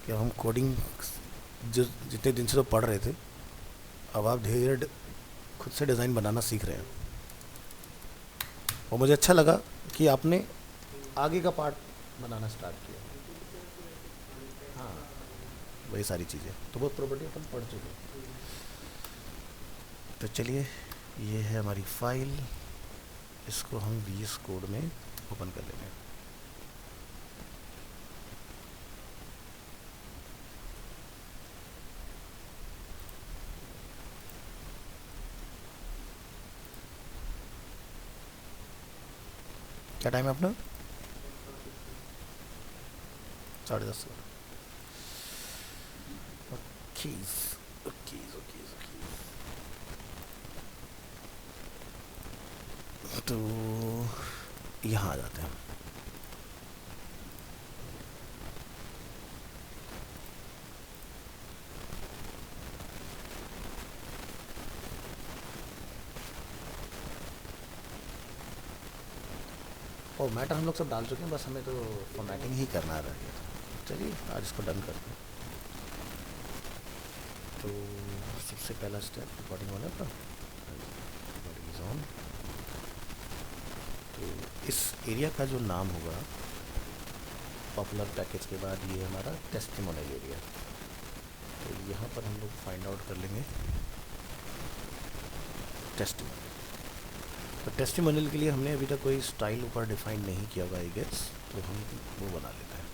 कि हम कोडिंग जो जितने दिन से तो पढ़ रहे थे, अब आप धीरे धीरे खुद से डिज़ाइन बनाना सीख रहे हैं। और मुझे अच्छा लगा कि आपने आगे का पार्ट बनाना स्टार्ट किया। हाँ, वही सारी चीज़ें तो बहुत प्रॉपर्टी अपन पढ़ चुके हैं। तो चलिए, ये है हमारी फाइल, इसको हम VS कोड में ओपन कर लेंगे। क्या टाइम है अपना? 10:30। Okays okays okays okays. तो यहाँ आ जाते हैं। और मैटर हम लोग सब डाल चुके हैं, बस हमें तो फॉर्मेटिंग ही करना रह गया था। चलिए आज इसको डन करते हैं। तो सबसे पहला स्टेप रिकॉर्डिंग वाला था, रिकॉर्डिंग इज ऑन। तो इस एरिया का जो नाम होगा पॉपुलर पैकेज के बाद, ये हमारा टेस्टिमोनियल एरिया। तो यहाँ पर हम लोग फाइंड आउट कर लेंगे टेस्टिमोनियल। तो टेस्टिमोनियल के लिए हमने अभी तक कोई स्टाइल ऊपर डिफाइन नहीं किया हुआ आई गेस, तो हम वो बना लेते हैं।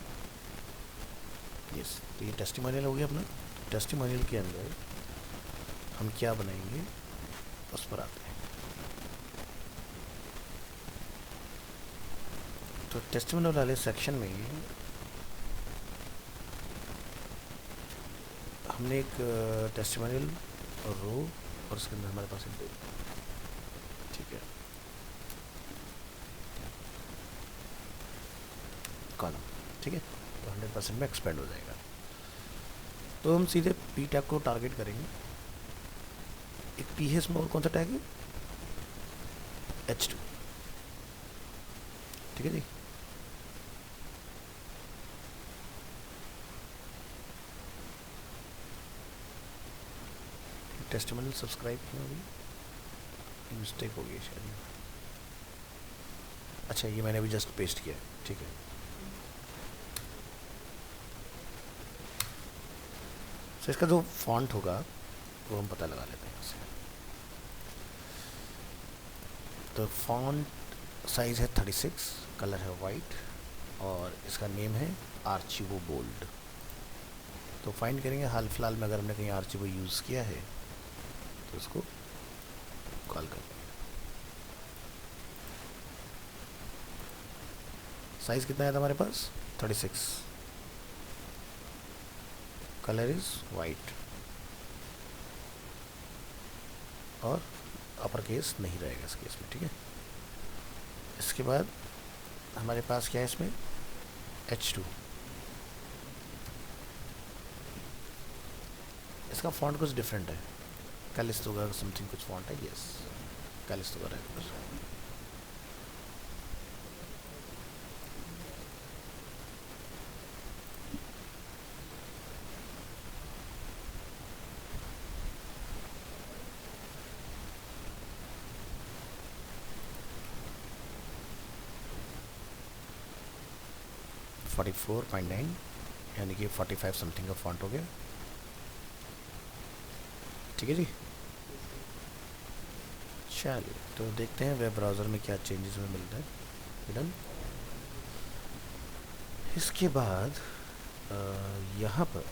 यस, तो ये टेस्टिमोनियल हो गया अपना। टेस्टिमोनियल के अंदर हम क्या बनाएंगे उस पर आते हैं। तो टेस्टिमोनियल वाले सेक्शन में हमने एक टेस्टिमोनियल रो और उसके अंदर हमारे पास एक, ठीक है, कॉलम, ठीक है। तो 100% में एक्सपेंड हो जाएगा। तो हम सीधे पी टैग को टारगेट करेंगे। एक पी है इसमें, और कौन सा टैग है? H2, ठीक है जी। टेस्टिमोनियल सब्सक्राइब किया अभी, मिस्टेक हो गई शायद। अच्छा, ये मैंने अभी जस्ट पेस्ट किया, ठीक है। तो इसका जो फॉन्ट होगा वो हम पता लगा लेते हैं यहाँ से। तो फॉन्ट साइज़ है 36, कलर है वाइट, और इसका नेम है आर्चिवो बोल्ड। तो फाइंड करेंगे हाल फिलहाल में अगर हमने कहीं आर्चिवो यूज़ किया है तो उसको कॉल कर लेंगे। साइज़ कितना है था हमारे पास? 36, कलर इज़ वाइट, और अपर केस नहीं रहेगा इस केस में, ठीक है। इसके बाद हमारे पास क्या है इसमें? H2। इसका फॉन्ट कुछ डिफरेंट है, कैलिस्टो समथिंग कुछ फॉन्ट है। यस, कैलिस्टो का रेगुलर। फोर्टी 4.9 यानी कि 45 समथिंग का फॉन्ट हो गया, ठीक है जी। चलिए तो देखते हैं वेब ब्राउज़र में क्या चेंजेस हमें मिलता है। डन। इसके बाद यहाँ पर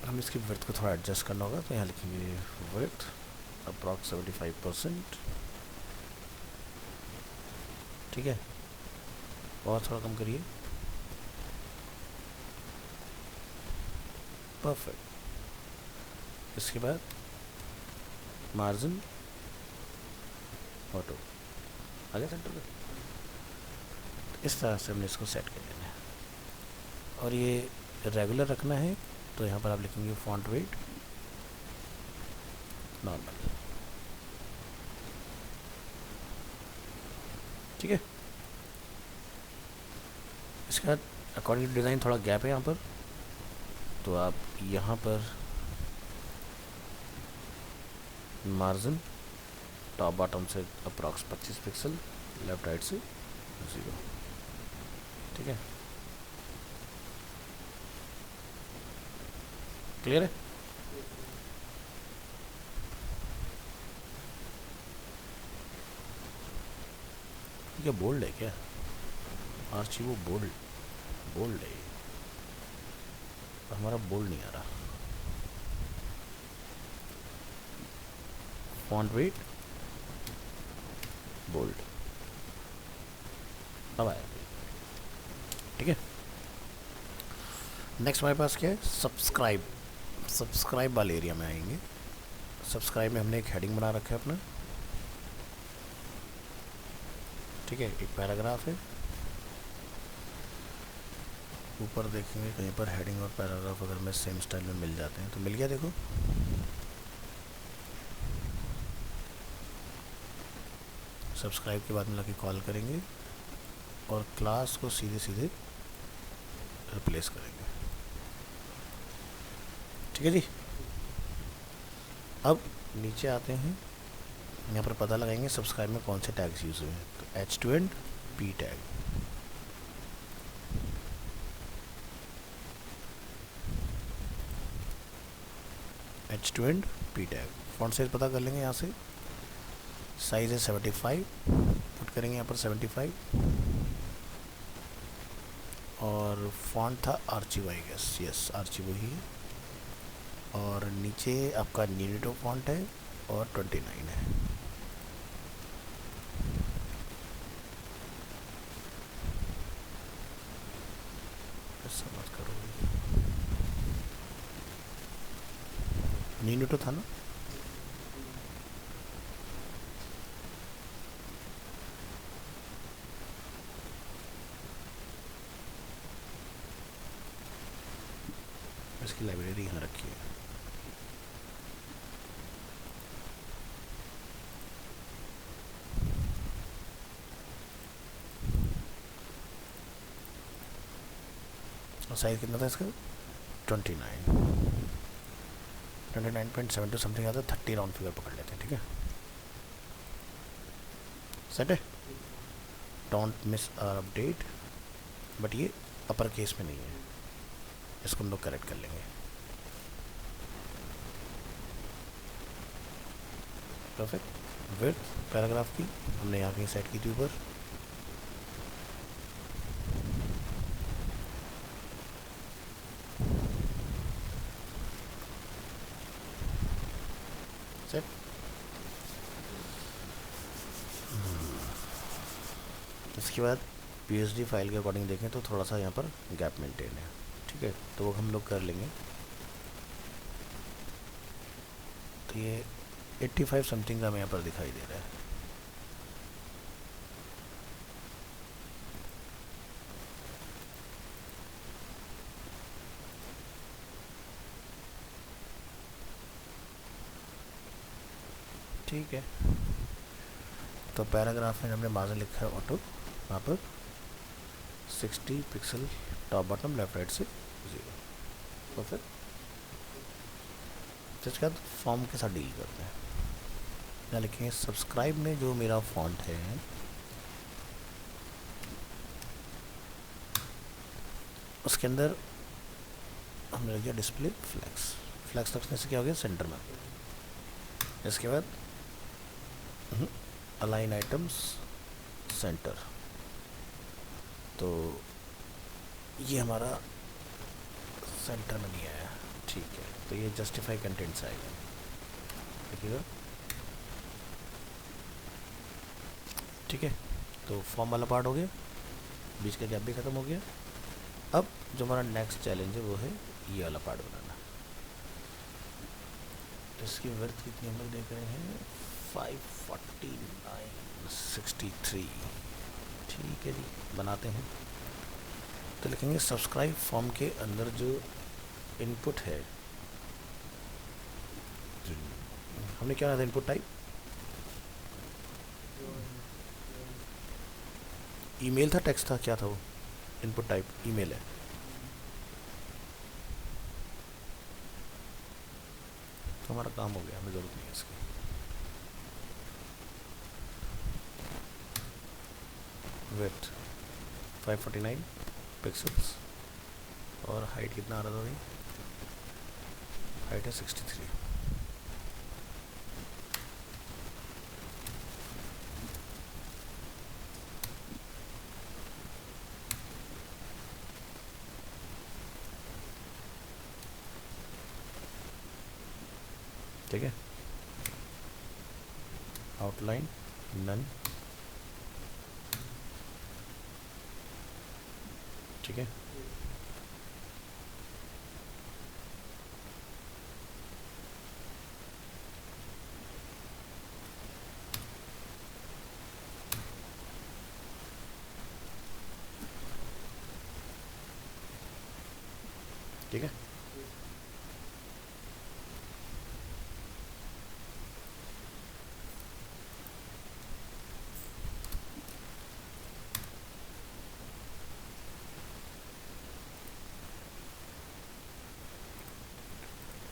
हम इसकी विड्थ को थोड़ा एडजस्ट करना होगा। तो यहाँ लिखेंगे विड्थ अप्रॉक्स 75%, ठीक है। और थोड़ा कम करिए, परफेक्ट। इसके बाद मार्जिन ऑटो आ गया सेंटर पे। इस तरह से हमने इसको सेट कर लेना है, और ये रेगुलर रखना है। तो यहाँ पर आप लिखेंगे फॉन्ट वेट नॉर्मल, ठीक है। इसके बाद अकॉर्डिंग टू डिज़ाइन थोड़ा गैप है यहाँ पर, तो आप यहाँ पर मार्जिन टॉप बॉटम से अप्रॉक्स 25 पिक्सल, लेफ्ट राइट से 0। ठीक है, क्लियर है। ये बोल्ड है क्या? आर्चिवो बोल्ड, बोल्ड है ये, हमारा बोल्ड नहीं आ रहा। फॉन्ट वेट बोल्ड, अब आया। ठीक है, नेक्स्ट हमारे पास क्या है, सब्सक्राइब। सब्सक्राइब वाले एरिया में आएंगे। सब्सक्राइब में हमने एक हेडिंग बना रखा है अपना। ठीक है, एक पैराग्राफ है, ऊपर देखेंगे कहीं पर हेडिंग और पैराग्राफ अगर में सेम स्टाइल में मिल जाते हैं तो मिल गया। देखो सब्सक्राइब के बाद में लाके कॉल करेंगे और क्लास को सीधे सीधे रिप्लेस करेंगे। ठीक है जी, अब नीचे आते हैं, यहाँ पर पता लगाएंगे सब्सक्राइब में कौन से टैग्स यूज़ हुए हैं। तो H two and P tag, H two and P tag. Font size पता कर लेंगे यहाँ से, साइज है 75, पुट करेंगे यहाँ पर 75, और फॉन्ट था आर्चिवो, आई गेस, यस आर्चिवो ही है। और नीचे आपका नीडो फॉन्ट है और 29 है। समझ करो, नीडो था ना, इसकी लाइब्रेरी यहाँ रखी है। और साइज कितना था इसका, 29.72 समथिंग आता है, 30 राउंड फिगर पकड़ लेते हैं। ठीक है, सेट है। Don't miss our update, but ये अपर केस में नहीं है, इसको हम लोग करेक्ट कर लेंगे। परफेक्ट। विड्थ पैराग्राफ की हमने यहाँ कहीं सेट की थी ऊपर, सेट। इसके बाद पीएचडी फाइल के अकॉर्डिंग देखें तो थोड़ा सा यहाँ पर गैप मेंटेन है। ठीक है, तो वो हम लोग कर लेंगे। तो ये 85 समथिंग का हमें यहाँ पर दिखाई दे रहा है। ठीक है, तो पैराग्राफ में हमने मार्जिन लिखा है ऑटो, वहाँ पर 60 pixel top bottom left right से 0। परफेक्ट। तो इसके बाद फॉर्म के साथ डील करते हैं। यहाँ लिखेंगे सब्सक्राइब में जो मेरा फॉन्ट है उसके अंदर हमने लिख दिया डिस्प्ले फ्लैक्स। फ्लैक्स रखने से क्या हो गया, सेंटर में। इसके बाद अलाइन आइटम्स सेंटर, तो ये हमारा सेंटर में नहीं आया। ठीक है, तो ये जस्टिफाई कंटेंट से आएगा, देखिएगा। ठीक है, तो फॉर्म वाला पार्ट हो गया, बीच का गैप भी ख़त्म हो गया। अब जो हमारा नेक्स्ट चैलेंज है वो है ये वाला पार्ट बनाना। तो इसकी वर्थ कितनी हम लोग देख रहे हैं, 549.63। ठीक है जी, बनाते हैं। तो लिखेंगे सब्सक्राइब फॉर्म के अंदर जो इनपुट है, हमने क्या रहा था इनपुट टाइप, ईमेल था, टेक्स्ट था, क्या था वो? इनपुट टाइप ईमेल है। तो हमारा काम हो गया, हमें ज़रूरत नहीं है इसकी। विड्थ 549 पिक्सल्स और हाइट कितना आ रहा था भाई? हाइट है 63। ठीक है, आउटलाइन नन। ठीक है, ठीक है।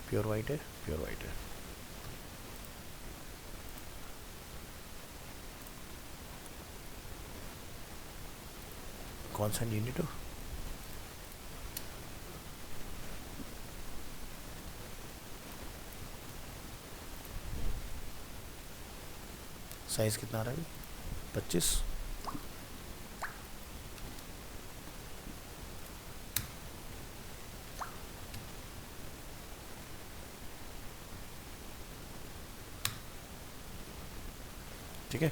प्योर वाइट है, प्योर वाइट है। कौन सा यूनिट हो? साइज कितना आ रहा है? 25। ठीक है,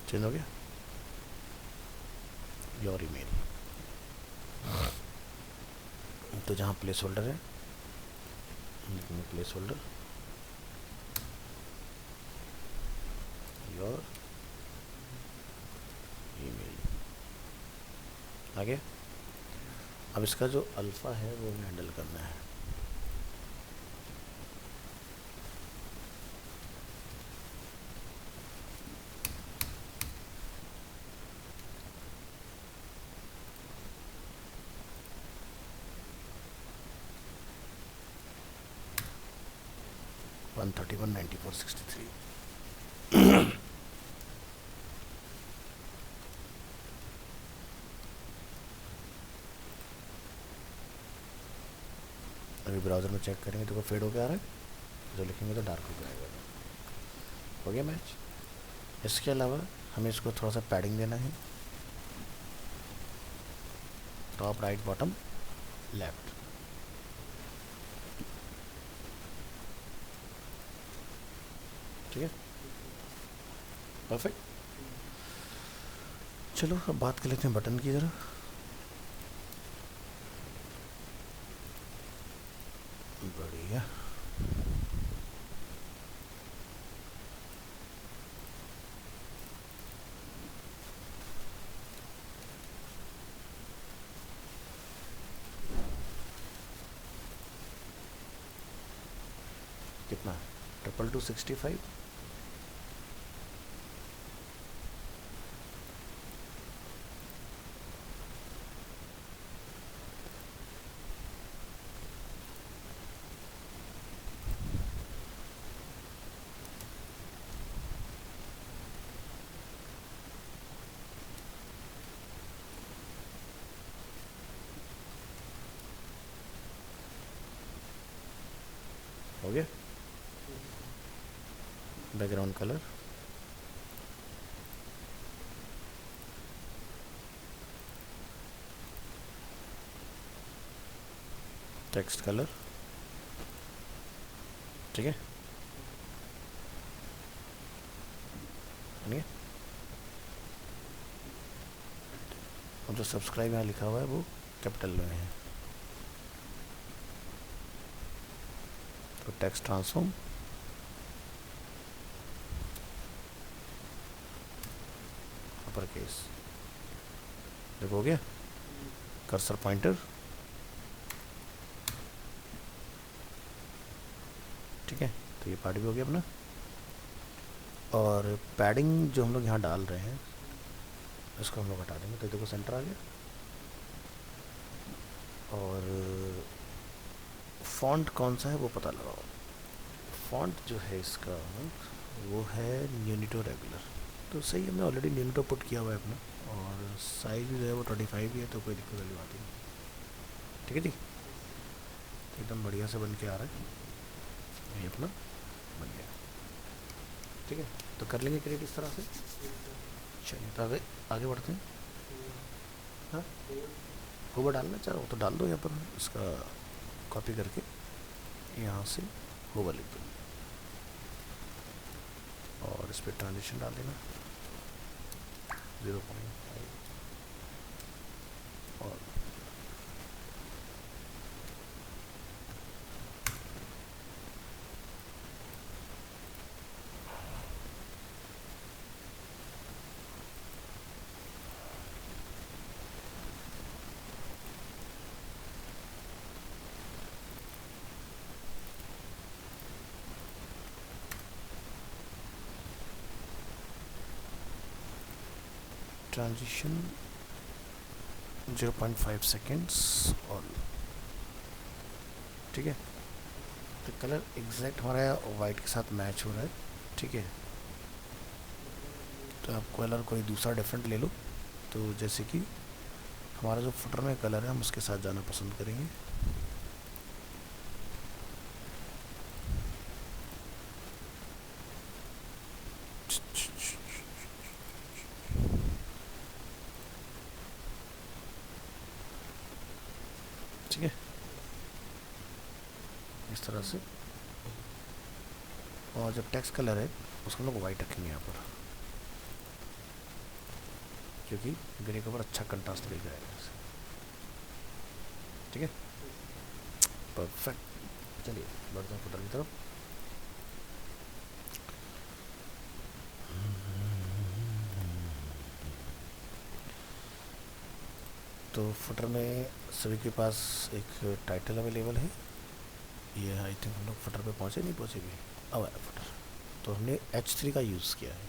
चेंज हो गया। योर ईमेल, तो जहाँ प्लेस होल्डर है, प्लेस होल्डर योर ईमेल। आगे अब इसका जो अल्फ़ा है वो हमें हैंडल करना है। वन 1319463। अभी ब्राउज़र में चेक करेंगे तो फेड होकर आ रहा है, जो लिखेंगे तो डार्क हो जाएगा। हो गया मैच। इसके अलावा हमें इसको थोड़ा सा पैडिंग देना है, टॉप राइट बॉटम लेफ्ट। ठीक है, परफेक्ट। चलो अब बात कर लेते हैं बटन की ज़रा। बढ़िया। कितना? 2265। हो गया। Background colour text colour. ठीक है, लेंगे। और जो सब्सक्राइब यहाँ लिखा हुआ है वो कैपिटल में है। तो टेक्स्ट ट्रांसफॉर्म अपर केस, देखो हो गया। कर्सर पॉइंटर, ठीक है। तो ये पार्ट भी हो गया अपना। और पैडिंग जो हम लोग यहाँ डाल रहे हैं इसको हम लोग हटा देंगे। तो देखो सेंटर आ गया। और फॉन्ट कौन सा है वो पता लगाओ। फॉन्ट जो है इसका वो है न्यूनिटो रेगुलर। तो सही, हमने ऑलरेडी न्यूनिटो पुट किया हुआ है अपना। और साइज जो है वो 25 ही है, तो कोई दिक्कत वाली बात नहीं। ठीक है जी, एकदम बढ़िया से बन के आ रहा है ये अपना, बन गया। ठीक है, तो कर लेंगे क्रिएट इस तरह से। चलिए तो आगे आगे बढ़ते हैं। हाँ, होवर डालना चाहो तो डाल दो यहाँ पर, इसका कॉपी करके यहाँ से होवर लिख दो और इस पर ट्रांजिशन डाल देना 0.5 और ट्रांजिशन 0.5 सेकेंड्स और ठीक है। तो कलर एग्जैक्ट हमारा वाइट के साथ मैच हो रहा है। ठीक है, तो आप कलर कोई दूसरा डिफरेंट ले लो। तो जैसे कि हमारा जो फुटर में कलर है हम उसके साथ जाना पसंद करेंगे। ठीक है, इस तरह से। और जब टेक्स्ट कलर है उसको हम लोग वाइट रखेंगे यहाँ पर, क्योंकि ग्रे के ऊपर अच्छा कंट्रास्ट मिल जाएगा इससे। ठीक है, परफेक्ट। चलिए बढ़ते हैं फुटर की तरफ। तो फुटर में सभी के पास एक टाइटल अवेलेबल है। ये आई थिंक हम लोग फुटर पे पहुँचे नहीं पहुँचे भी, अब आया फुटर। तो हमने H3 का यूज़ किया है।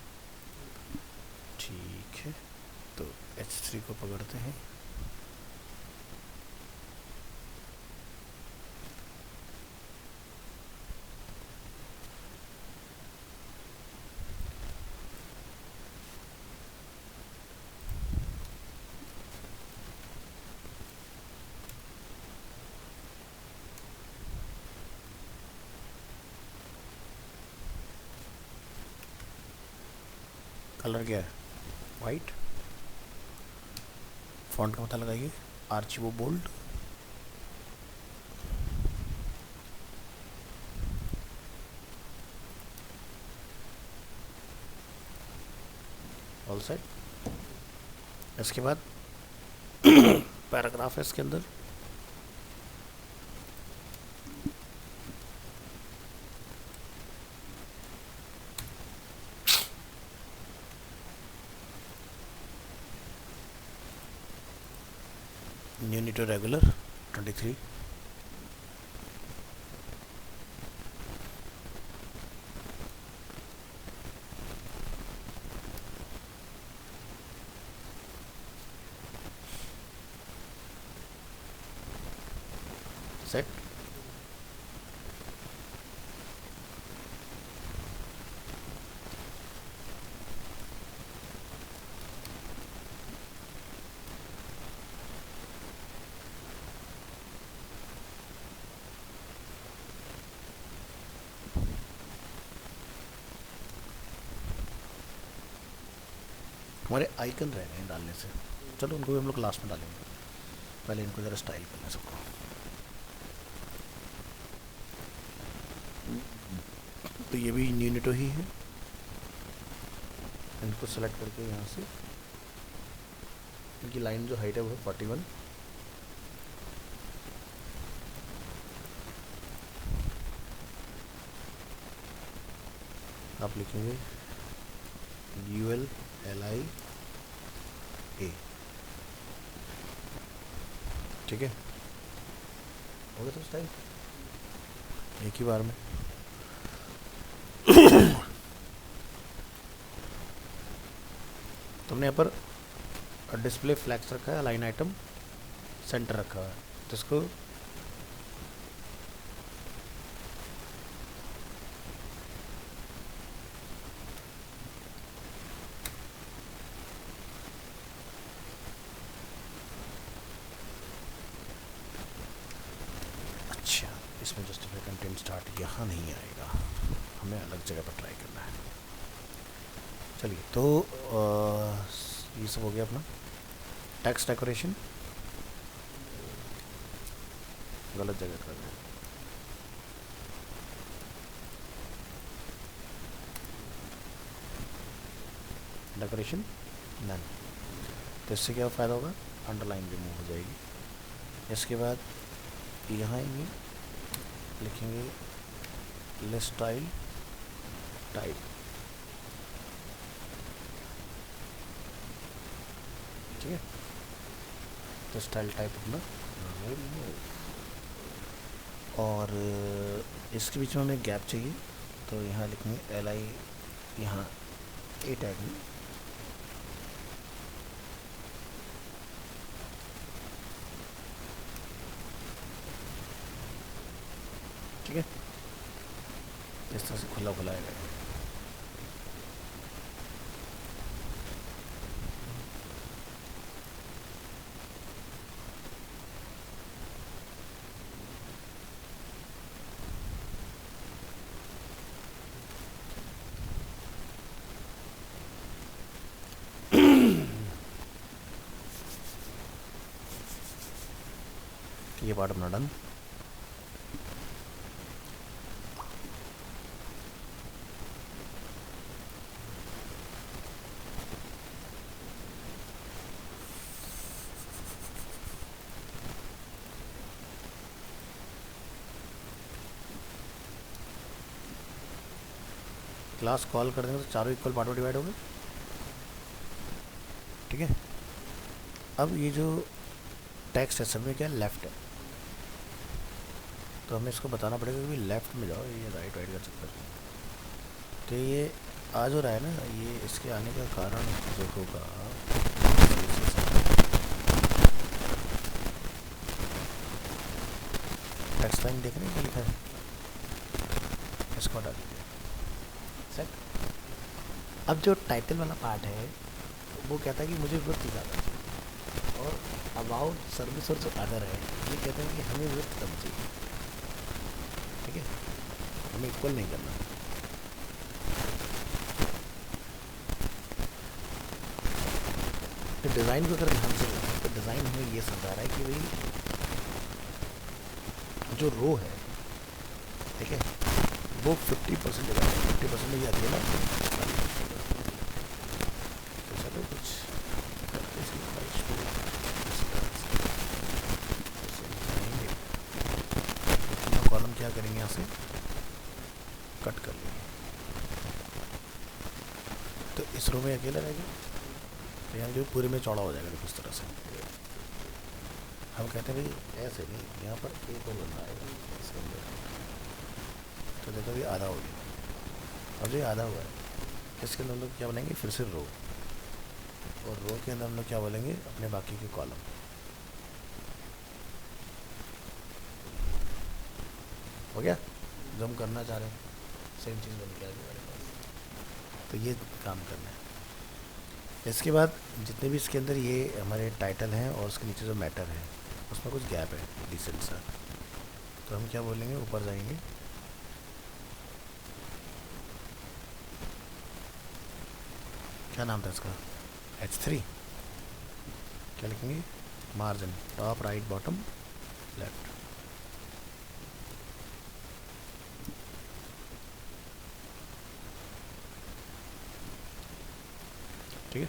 ठीक है, तो H3 को पकड़ते हैं। कलर क्या है? वाइट। फॉन्ट का पता लगाइए, आर्चिवो बोल्ड। All set. इसके बाद पैराग्राफ है इसके अंदर। न्यूनिटो रेगुलर 23। सेट। हमारे आइकन रह गए हैं डालने से, चलो उनको भी हम लोग लास्ट में डालेंगे। पहले इनको ज़रा स्टाइल करना सबको। तो ये भी न्यूनिटो ही है। इनको सेलेक्ट करके यहाँ से इनकी लाइन जो हाइट है वो है 41। आप लिखेंगे ULLIA, ठीक है, हो गया तो स्टाइल एक ही बार में। तुमने यहाँ पर डिस्प्ले फ्लैक्स रखा है, अलाइन आइटम सेंटर रखा है, तो इसको अच्छा, इसमें जस्टिफाई कंटेंट स्टार्ट यहाँ नहीं आएगा, हमें अलग जगह पर ट्राई करना है। चलिए, तो ये सब हो गया अपना टेक्स्ट डेकोरेशन। गलत जगह कर रहे हैं, डेकोरेशन डन। तो इससे क्या फ़ायदा होगा, अंडरलाइन रिमूव हो जाएगी। इसके बाद यहाँ आएंगे, लिखेंगे लिस्ट स्टाइल टाइप, ठीक है। तो स्टाइल टाइप अपना और इसके बीच में हमें गैप चाहिए, तो यहाँ लिखेंगे LI, यहाँ A टैग में ठीक है, इस तरह से खुला खुला आएगा। ये पार्ट अपना डन। क्लास कॉल कर देंगे तो चारों इक्वल पार्ट में डिवाइड हो गए, ठीक है। अब ये जो टेक्स्ट है सब में क्या लेफ़्ट है, तो हमें इसको बताना पड़ेगा कि लेफ़्ट में जाओ, ये राइट राइट का चक्कर। तो ये आ जो रहा है ना, ये इसके आने का कारण जो होगा, टेक्स्ट लाइन देख रहे हैं क्या लिखा है, इसको हटा दीजिए सेट। अब जो टाइटल वाला पार्ट है वो कहता है कि मुझे विड्थ ज़्यादा चाहिए, और अबाउट सर्विस और जो अदर है ये कहते हैं कि हमें विड्थ कम चाहिए, ठीक है, हमें इक्वल नहीं करना। तो डिज़ाइन को अगर ध्यान से देखें तो डिज़ाइन हमें ये समझा रहा है कि भाई जो रो है, ठीक है, वो 50% डिवाइड है, 50% में ये अकेला, तो चलो कुछ करके इसकी ख्वाहिश को इस तरह से समझाएंगे। तो कॉलम क्या करेंगे, यहाँ से कट कर लेंगे, तो इस रो में अकेला रहेगा, तो यहाँ जो पूरे में चौड़ा हो जाएगा कुछ तरह से। हम कहते हैं भाई ऐसे नहीं, यहाँ पर एक और बंदा आएगा इसके अंदर, तो देखो ये आधा हो गया। अब जो आधा हुआ है इसके अंदर हम लोग क्या बनेंगे, फिर से रो, और रो के अंदर हम लोग क्या बोलेंगे, अपने बाकी के कॉलम। हो गया जो हम करना चाह रहे हैं, सेम चीज़ बन के आ गई हमारे पास। तो ये काम करना है। इसके बाद जितने भी इसके अंदर ये हमारे टाइटल हैं और उसके नीचे जो मैटर है उसमें कुछ गैप है डिसेंट सा, तो हम क्या बोलेंगे, ऊपर जाएंगे, क्या नाम था इसका, H3, क्या लिखेंगे, margin top right bottom left, ठीक है,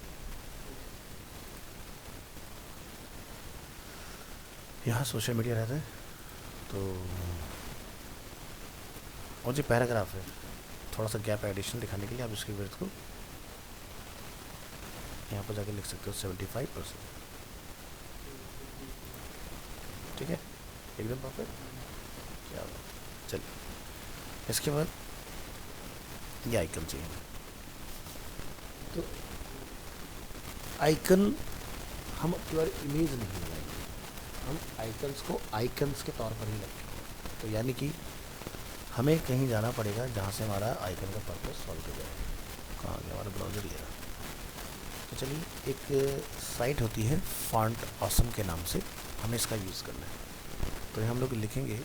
यहाँ सोशल मीडिया रहता है तो, और जो पैराग्राफ है थोड़ा सा गैप एडिशन दिखाने के लिए आप इसकी विड्थ को यहाँ पर जाके लिख सकते हो 75%। ठीक है, एकदम परफेक्ट। क्या बात। चलिए इसके बाद ये आइकन चाहिए। तो आइकन हम अपनी बार इमेज नहीं लगाएंगे, हम आइकन्स को आइकन्स के तौर पर ही रखेंगे। तो यानी कि हमें कहीं जाना पड़ेगा जहाँ से हमारा आइकन का पर्पस सॉल्व हो जाएगा। कहाँ गया हमारा ब्राउज़र? ये रहा। तो चलिए एक साइट होती है फॉन्ट ऑसम के नाम से, हमें इसका यूज़ करना है। तो हम लोग लिखेंगे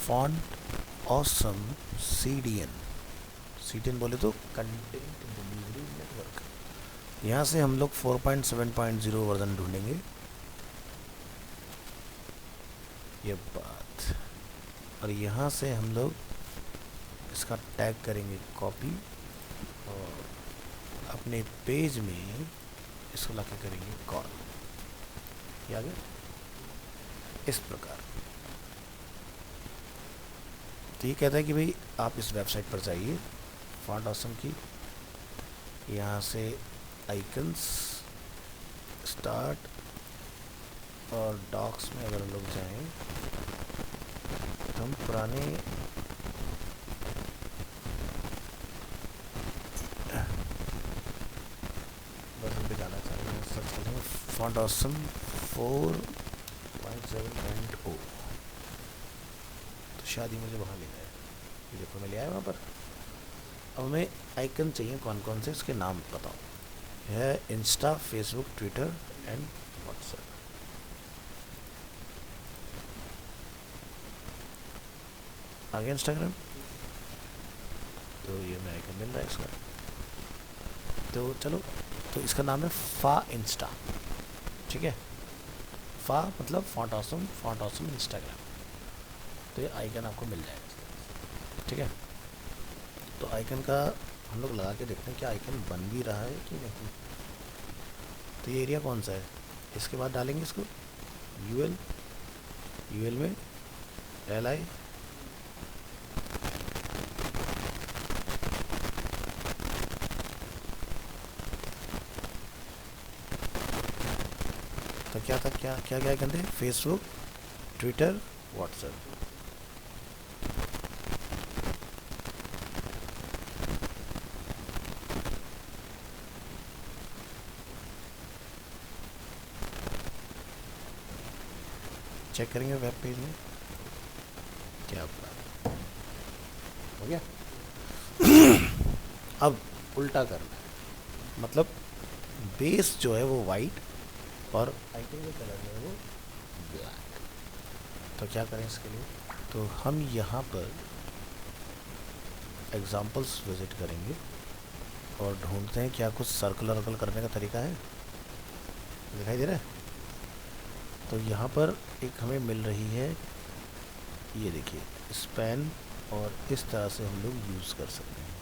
फॉन्ट ऑसम CDN बोले तो कंटेंट डिलीवरी नेटवर्क। यहाँ से हम लोग 4.7.0 वर्जन ढूंढेंगे, ये बात। और यहाँ से हम लोग इसका टैग करेंगे कॉपी और अपने पेज में इसको लाके करेंगे कॉल। ये आ गया इस प्रकार। तो ये कहता है कि भाई आप इस वेबसाइट पर जाइए फॉन्ट ऑसम की, यहाँ से आइकन्स स्टार्ट और डॉक्स में अगर हम लोग जाएं तो हम पुराने वर्जन पे जाना चाह रहे हैं, सर्च करेंगे फॉन्ट ऑसम 4.7.0। तो शायद ही मुझे वहाँ ले गया, ये देखो मैं ले आया वहाँ पर। अब हमें आइकन चाहिए कौन कौन से, इसके नाम बताओ। यह है Insta, Facebook, Twitter and WhatsApp. आगे इंस्टाग्राम, तो ये हमें आइकन मिल रहा है इसका। तो चलो, तो इसका नाम है फा इंस्टा। ठीक है, फा मतलब फॉन्ट ऑसम इंस्टाग्राम। तो ये आइकन आपको मिल जाएगा। ठीक है, तो आइकन का हम लोग लगा के देखते हैं क्या आइकन बन भी रहा है कि नहीं। तो ये एरिया कौन सा है, इसके बाद डालेंगे इसको यूएल में LI तो क्या था, क्या आइकन थे, फेसबुक, ट्विटर, व्हाट्सएप। चेक करेंगे वेब पेज में क्या बात हो गया। अब उल्टा करना है, मतलब बेस जो है वो वाइट और आइकन का कलर जो है वो ब्लैक। तो क्या करें इसके लिए, तो हम यहाँ पर एग्जाम्पल्स विजिट करेंगे और ढूंढते हैं क्या कुछ सर्कल वर्कल करने का तरीका है। दिखाई दे रहा है। तो यहाँ पर एक हमें मिल रही है, ये देखिए स्पैन, और इस तरह से हम लोग यूज़ कर सकते हैं।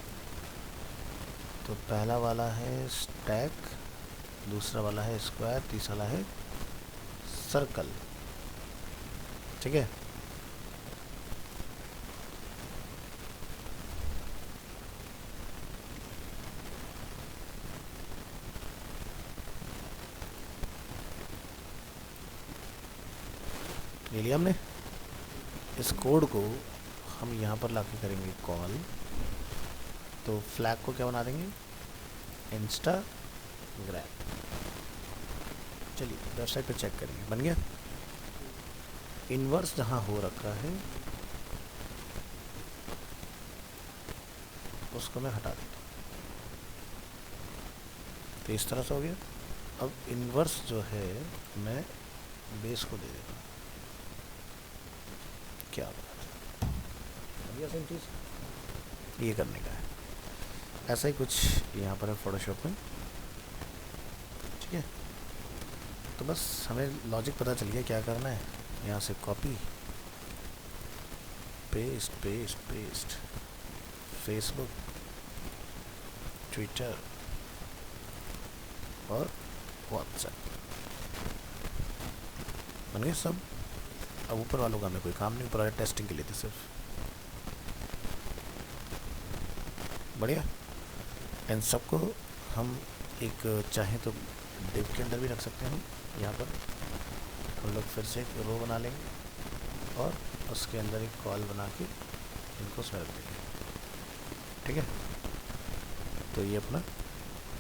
तो पहला वाला है स्टैक, दूसरा वाला है स्क्वायर, तीसरा वाला है सर्कल। ठीक है, ले लिया हमने। इस कोड को हम यहाँ पर लाके करेंगे कॉल। तो फ्लैग को क्या बना देंगे, इंस्टाग्राम। चलिए वेबसाइट पे चेक करेंगे, बन गया। इन्वर्स जहाँ हो रखा है उसको मैं हटा देता हूँ। तो इस तरह से हो गया। अब इन्वर्स जो है मैं बेस को दे देता हूँ। क्या बात है, सेम चीज़ ये करने का है। ऐसा ही कुछ यहाँ पर है फोटोशॉप में। ठीक है, तो बस हमें लॉजिक पता चल गया क्या करना है। यहाँ से कॉपी, पेस्ट, फेसबुक, ट्विटर और व्हाट्सएप बन गए सब। अब ऊपर वालों का हमें कोई काम नहीं, ऊपर वाले टेस्टिंग के लिए थे सिर्फ। बढ़िया। इन सबको हम एक चाहें तो डिव के अंदर भी रख सकते हैं। हम यहाँ पर हम लोग फिर से एक रो बना लेंगे और उसके अंदर एक कॉल बना के इनको उसमें रख देंगे। ठीक है, तो ये अपना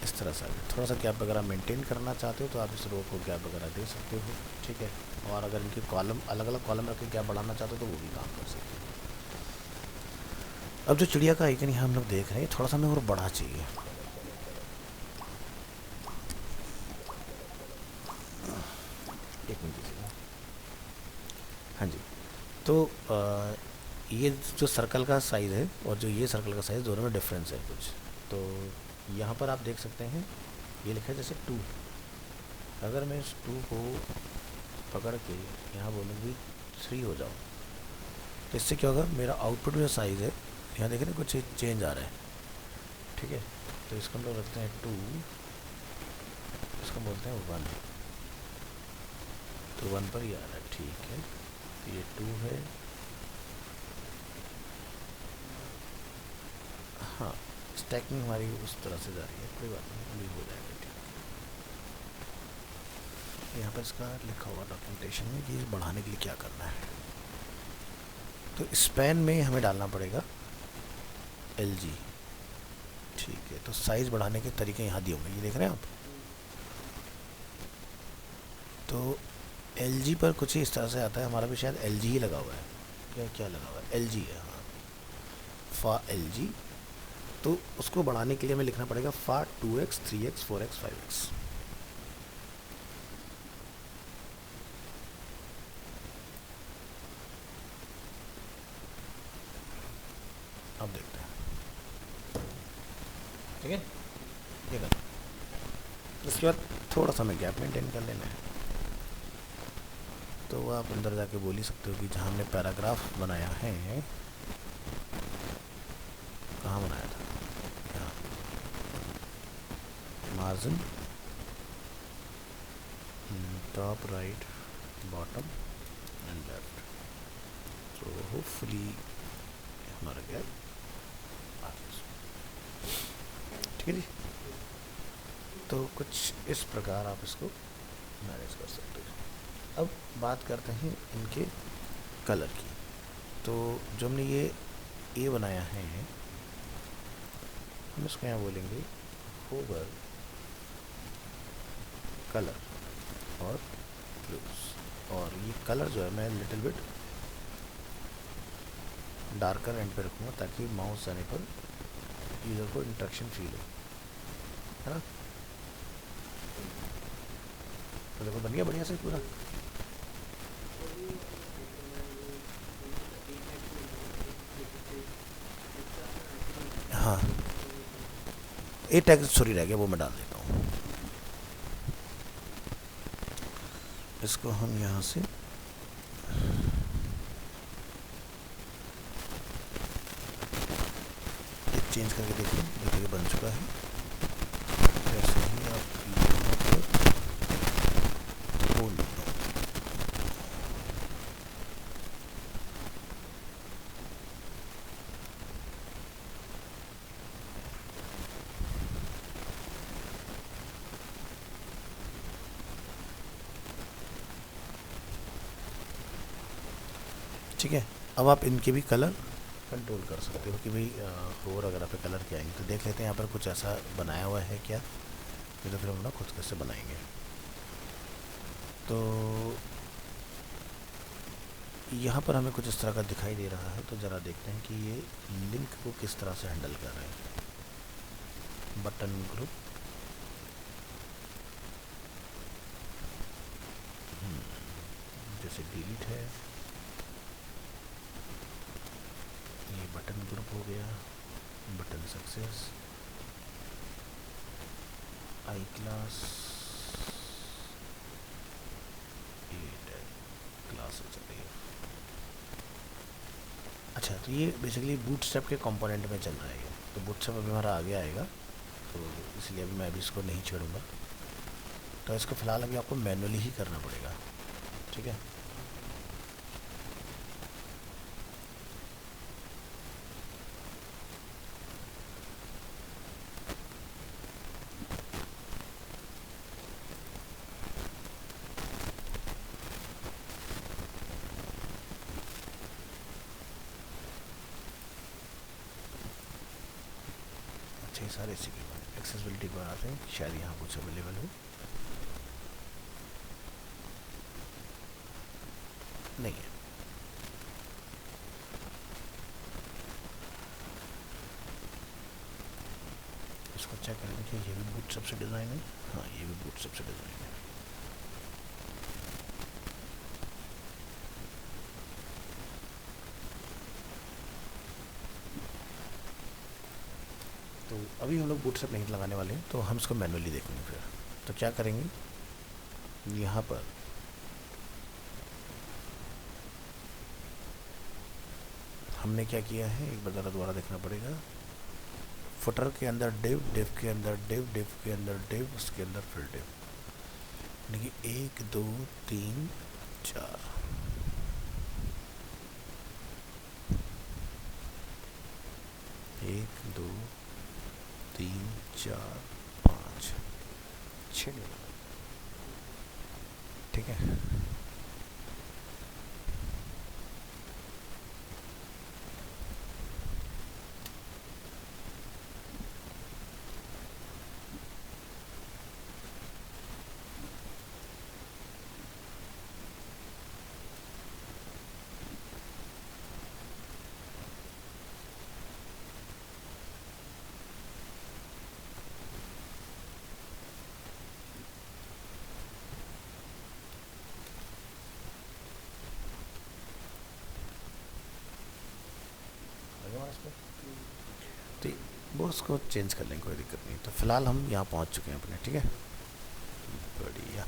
इस तरह से आ गया। थोड़ा सा गैप वगैरह मेंटेन करना चाहते हो तो आप इस रो को गैप वगैरह दे सकते हो। ठीक है, और अगर इनके कॉलम अलग अलग कॉलम रख के गैप बढ़ाना चाहते हो तो वो भी काम कर सकते हो। अब जो चिड़िया का आइकन यहाँ हम लोग देख रहे हैं, थोड़ा सा हमें और बढ़ा चाहिए। एक मिनट दीजिएगा। हाँ जी, तो ये जो सर्कल का साइज़ है और जो ये सर्कल का साइज़, दोनों में डिफरेंस है कुछ। तो यहाँ पर आप देख सकते हैं ये लिखा है जैसे 2। अगर मैं इस 2 को पकड़ के यहाँ बोलूँ भी 3 हो जाओ, तो इससे क्या होगा, मेरा आउटपुट जो साइज़ है यहाँ देख रहे हैं कुछ चेंज आ रहा है। ठीक है, तो इसको हम लोग रखते हैं 2, इसको बोलते हैं 1, तो 1 पर ही आ रहा है। ठीक है, तो ये 2 है। हाँ, स्टैकिंग हमारी उस तरह से जा रही है, कोई बात नहीं, अभी हो जाएगा। ठीक है, यहाँ पर इसका लिखा होगा डॉक्यूमेंटेशन में कि बढ़ाने के लिए क्या करना है। तो स्पैन में हमें डालना पड़ेगा LG। ठीक है, तो साइज़ बढ़ाने के तरीके यहाँ दिए होंगे, ये देख रहे हैं आप। तो LG पर कुछ ही इस तरह से आता है, हमारा भी शायद LG ही लगा हुआ है, क्या लगा हुआ है, LG है। हाँ, फा LG। तो उसको बढ़ाने के लिए हमें लिखना पड़ेगा फा 2x 3x 4x 5x। अब देखते हैं। ठीक है, ये कर। इसके बाद थोड़ा सा हमें गैप मेंटेन कर लेना है। तो आप अंदर जाके बोल ही सकते हो कि जहाँ हमने पैराग्राफ बनाया है, कहाँ बनाया था, यहाँ margin top right bottom and left. तो होपफुली हमारा गैप आ गया। ठीक है जी, तो कुछ इस प्रकार आप इसको मैनेज कर सकते हो। अब बात करते हैं इनके कलर की। तो जो हमने ये ए बनाया है, हम इसको यहाँ बोलेंगे होवर कलर और ब्लूज। और ये कलर जो है मैं लिटिल बिट डार्कर एंड पे रखूँगा ताकि माउस जाने पर यूज़र को इंटरेक्शन फील हो, है ना। तो देखो बन गया बढ़िया से पूरा। हाँ, ए टैग सॉरी रह गया, वो मैं डाल देता हूँ। इसको हम यहाँ से चेंज करके देखिए बन चुका है। ऐसे ही आप यहाँ पर बोल दो। ठीक है, अब आप इनके भी कलर कंट्रोल कर सकते हो कि भाई होवर वगैरह पे कलर क्या आएंगे। तो देख लेते हैं यहाँ पर कुछ ऐसा बनाया हुआ है क्या, तो फिर हम ना खुद कैसे बनाएंगे। तो यहाँ पर हमें कुछ इस तरह का दिखाई दे रहा है, तो ज़रा देखते हैं कि ये लिंक को किस तरह से हैंडल कर रहे हैं। बटन ग्रुप, जैसे डिलीट है, ये बटन ग्रुप हो गया, बटन सक्सेस, आई क्लास, क्लास हो सकती है। अच्छा, तो ये बेसिकली बूटस्ट्रैप के कंपोनेंट में चल रहा है। तो बूटस्ट्रैप अभी हमारा आगे आएगा। तो इसलिए अभी मैं अभी इसको नहीं छेड़ूंगा। तो इसको फ़िलहाल अभी आपको मैनुअली ही करना पड़ेगा, ठीक है। अच्छा, ये सारे इसी के बाद एक्सेसिबिलिटी पर आते हैं, शायद यहाँ कुछ अवेलेबल हो, नहीं है। इसको चेक करें, देखिए ये भी बूटस्ट्रैप से डिज़ाइन है। हाँ, ये भी बूटस्ट्रैप से डिज़ाइन है। तो अभी हम लोग बूटस्ट्रैप नहीं लगाने वाले हैं, तो हम इसको मैनुअली देखेंगे फिर। तो क्या करेंगे, यहाँ पर हमने क्या किया है, एक बार ज़रा दोबारा देखना पड़ेगा। फुटर के अंदर डिव, डिव के अंदर डिव, डिव के अंदर डिव, उसके अंदर फिर डिव, यानी कि 1 2 3 4। एक दो तीन चार पाँच 6 डिव, ठीक है। तो वो उसको चेंज कर लेंगे, कोई दिक्कत नहीं। तो फिलहाल हम यहाँ पहुँच चुके हैं अपने, ठीक है, बढ़िया।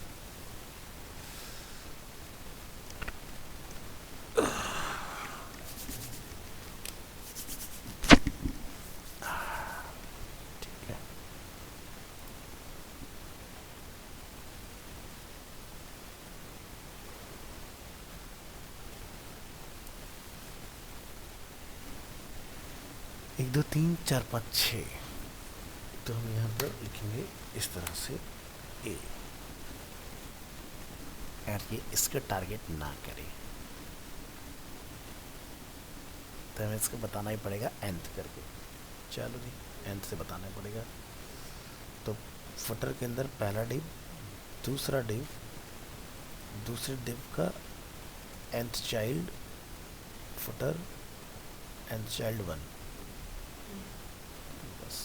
ठीक है, एक दो तीन चार पाँच छः। तो हम यहाँ पर लिखेंगे इस तरह से ए, और ये इसका टारगेट ना करे, तो हमें इसको बताना ही पड़ेगा nth करके। चलो जी, nth से बताना पड़ेगा। तो फुटर के अंदर पहला डिव, दूसरा डिव, दूसरे डिव का nth child footer, nth child 1, बस।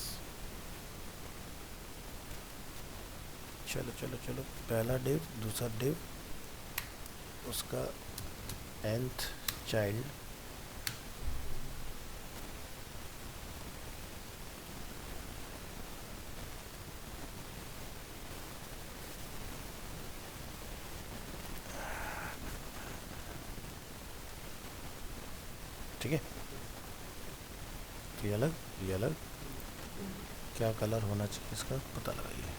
चलो चलो चलो, पहला डिव, दूसरा डिव, उसका nth चाइल्ड, ठीक है। ये अलग, ये अलग, क्या कलर होना चाहिए इसका पता लगाइए।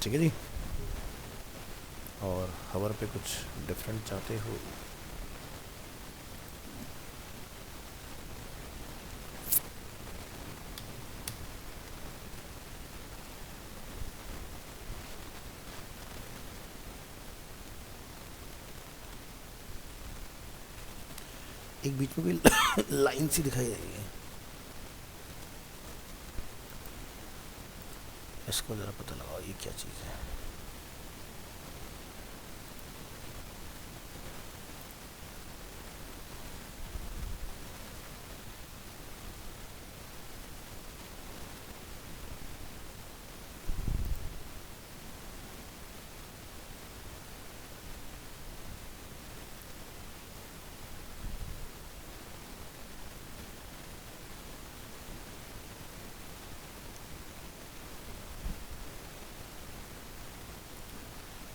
ठीक है जी। और हवर पे कुछ डिफरेंट चाहते हो, एक बीच में कोई लाइन सी दिखाई दे रही है, इसको ज़रा पता लगाओ ये क्या चीज़ है।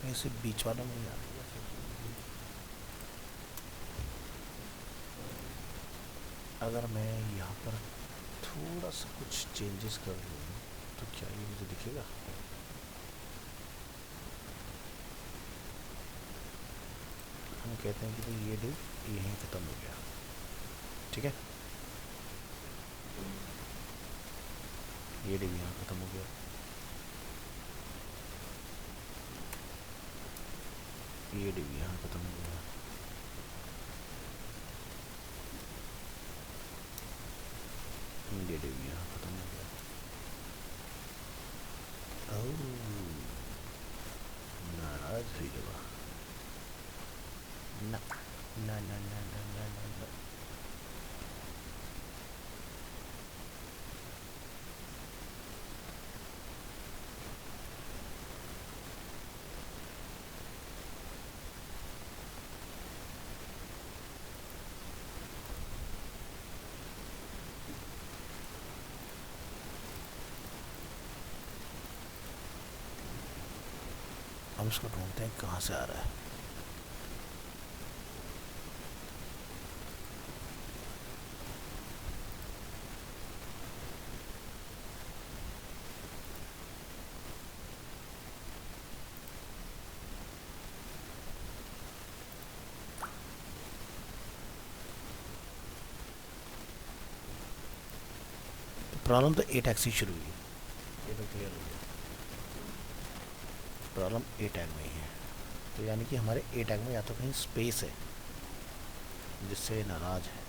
ऐसे बीच वाला में नहीं आ रही है। अगर मैं यहाँ पर थोड़ा सा कुछ चेंजेस कर दूँ तो क्या ये मुझे दिखेगा? हम कहते हैं कि भाई ये डिव यहीं ख़त्म हो गया, ठीक है, ये डिव यहाँ ख़त्म हो गया, ये डिव यहाँ ख़त्म हो गया, ये डिव यहाँ ख़त्म हो गया। ओह, नाराज हुई जगह, ना ना ना ना ना ना ना ना। हम इसको ढूंढते हैं कहाँ से आ रहा है। प्रॉब्लम तो ए टैग से शुरू हुई, ये तो क्लियर हो गया, प्रॉब्लम ए टैग में ही है। तो यानी कि हमारे ए टैग में या तो कहीं स्पेस है जिससे नाराज है।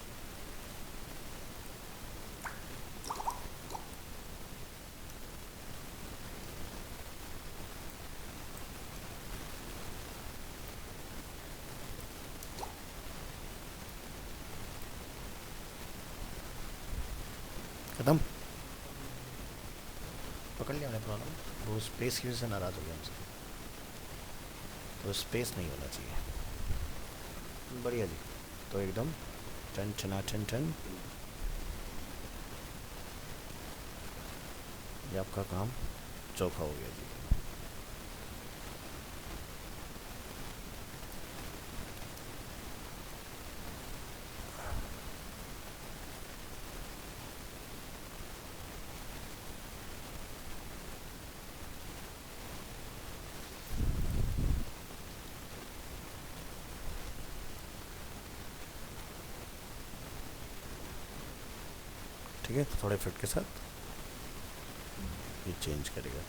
खत्म, पकड़ लिया हमने प्रॉब्लम। वो स्पेस की वजह से नाराज़ हो गया हमसे, तो स्पेस नहीं होना चाहिए। बढ़िया जी, तो एकदम टन टना टन टन, ये आपका काम चौखा हो गया जी। ठीक है, तो थोड़े फिट के साथ ये चेंज करेगा।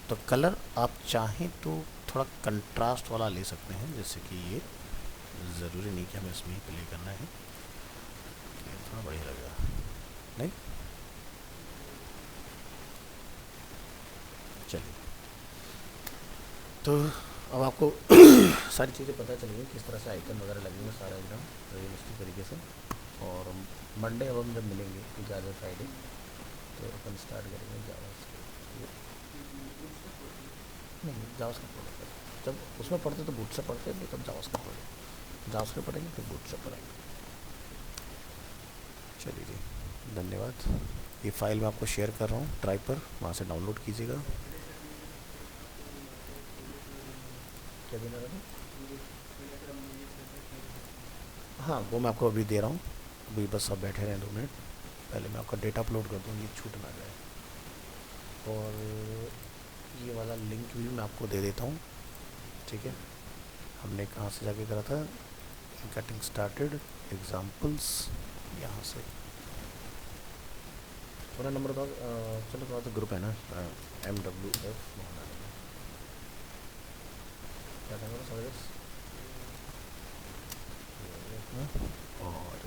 तो कलर आप चाहें तो थोड़ा कंट्रास्ट वाला ले सकते हैं, जैसे कि ये ज़रूरी नहीं कि हमें इसमें ही प्ले करना है, ये थोड़ा बढ़िया लगेगा नहीं। चलिए, तो अब आपको सारी चीज़ें पता चल गई, किस तरह से आइकन वगैरह लगेंगे, सारा एकदम रियलिस्टिक तरीके से। और मंडे अब हम जब मिलेंगे क्योंकि आज है फ्राइडे, तो अपन स्टार्ट करेंगे जावास्क्रिप्ट। नहीं, जावास्क्रिप्ट पढ़ेंगे, जब उसमें पढ़ते तो बूटस्ट्रैप पढ़ते हैं, तब जावास्क्रिप्ट पढ़ेंगे, जावास्क्रिप्ट पढ़ेंगे फिर बूटस्ट्रैप पढ़ेंगे। चलिए जी, धन्यवाद। ये फाइल मैं आपको शेयर कर रहा हूँ ड्राइव पर, वहाँ से डाउनलोड कीजिएगा। क्या देना था? हाँ, वो मैं आपको अभी दे रहा हूँ, अभी बस आप बैठे रहें 2 मिनट, पहले मैं आपका डेटा अपलोड कर दूँ, ये छूट ना जाए। और ये वाला लिंक भी मैं आपको दे देता हूँ, ठीक है। हमने कहाँ से जाके करा था, गेटिंग स्टार्टेड एग्जाम्पल्स, यहाँ से पूरा नंबर था। चलो थोड़ा सा ग्रुप है ना, MWF क्या था मेरा सर्विस। और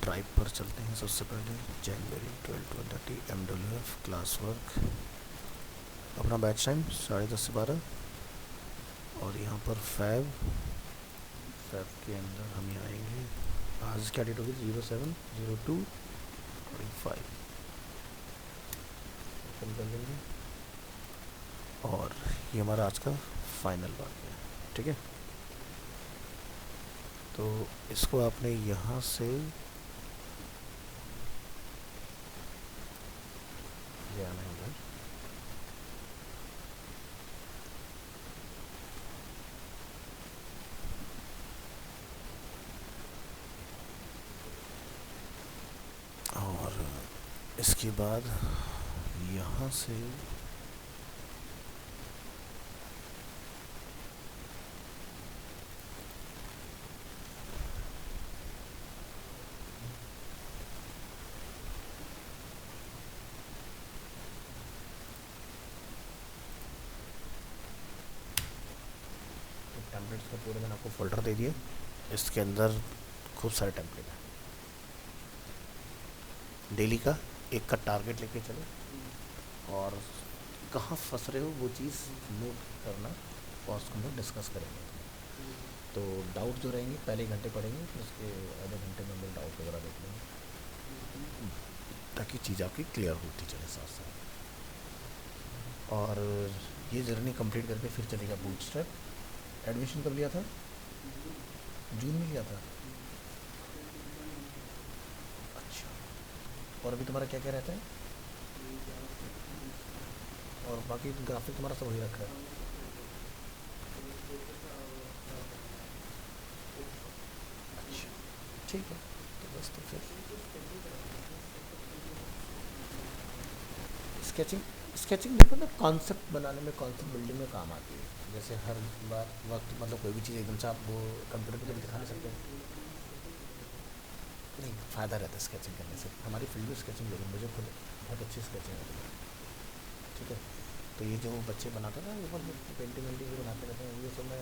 ड्राइव पर चलते हैं। सबसे पहले जनवरी 12 MWF क्लास वर्क, अपना बैच टाइम 10:30 से 12, और यहाँ पर फैब के अंदर हम यहाँ आएंगे। आज क्या डेट होगी? 07/02/25 ओपन कर लेंगे, और ये हमारा आज का फाइनल वाक्य है, ठीक है। तो इसको आपने यहाँ से ले आना है इधर, इसके बाद यहाँ से टेम्पलेट्स का पूरे मैंने आपको फोल्डर दे दिए, इसके अंदर खूब सारे टेम्पलेट हैं। डेली का एक का टारगेट लेके चलो, और कहाँ फंस रहे हो वो चीज़ नोट करना, और उसको हम लोग डिस्कस करेंगे। तो डाउट जो रहेंगे पहले घंटे पढ़ेंगे, फिर उसके आधे घंटे में हम लोग डाउट वगैरह देख लेंगे, ताकि चीज़ आपकी क्लियर होती चले साथ साथ। और ये जर्नी कंप्लीट करके फिर चलेगा बूटस्ट्रैप। एडमिशन कब लिया था? जून में लिया था। अच्छा, और अभी तुम्हारा क्या क्या रहता है? और बाकी ग्राफिक तुम्हारा सब वही रखा है? अच्छा, ठीक है। तो बस तो फिर स्केचिंग स्केचिंग देखो ना, कॉन्सेप्ट बनाने में, कॉन्सेप्ट बिल्डिंग में काम आती है। जैसे हर बार वक्त मतलब कोई भी चीज़ एकदम से आप वो कंप्यूटर पर तो दिखा नहीं सकते, नहीं फ़ायदा रहता है स्केचिंग करने से। हमारी फील्ड में स्केचिंग, लेकिन मुझे खुद बहुत अच्छी स्केचिंग आती है। ठीक है, तो ये जो बच्चे बनाते हैं ना, ऊपर पेंटिंग वेंटिंग जो बनाते रहते हैं, ये सब मैं,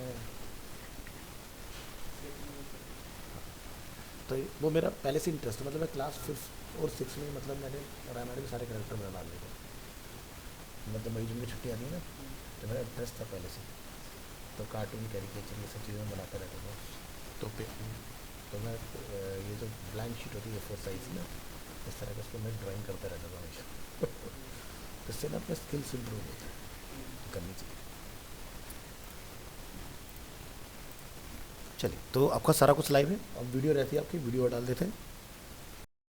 तो वो मेरा पहले से इंटरेस्ट है। मतलब मैं क्लास 5 और 6 में, मतलब मैंने रामायण के सारे कैरेक्टर बना डाल लेते। मतलब मई जून की छुट्टी आती है ना, तो मेरा इंटरेस्ट था पहले से। तो कार्टून, कैरिकेचर, ये सब चीज़ें बनाता रहता था। तो तो मैं ये जो ब्लैंक शीट होती है A4 साइज में, इस तरह का उसको मैं ड्राइंग करता रहता था हमेशा। तो इससे ना अपने स्किल्स इम्प्रूव होते हैं, तो करनी चाहिए। चलिए, तो आपका सारा कुछ लाइव है। अब वीडियो रहती है आपकी, वीडियो डाल देते हैं।